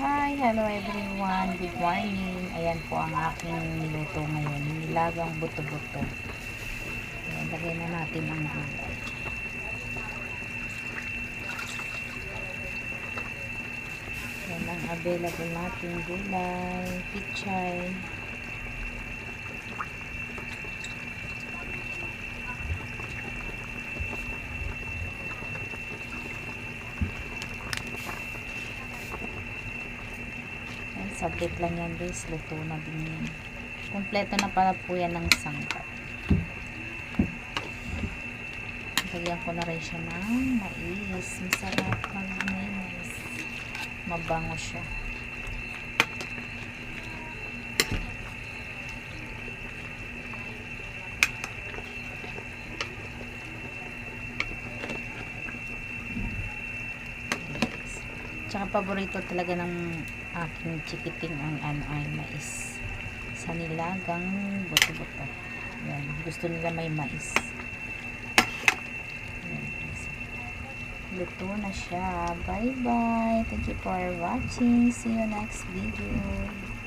Hi, hello everyone. Good morning. Ayan po ang aking niluto ngayon. Nilagang buto-buto. Ayan, lagyan na natin ang gulay. Ayan ang available natin gulay, pichay. Sablit lang yan guys, luto na din yan. Kompleto na pala po yan ng sangkap. Lagyan ko na rin siya ng mais. Masarap ng mais. Mabango siya. Tsaka paborito talaga ng aking chikiting ang ay mais. Sa nilagang buto-buto. Yan. Gusto nila may mais. Yan. Luto na siya. Bye bye. Thank you for watching. See you next video.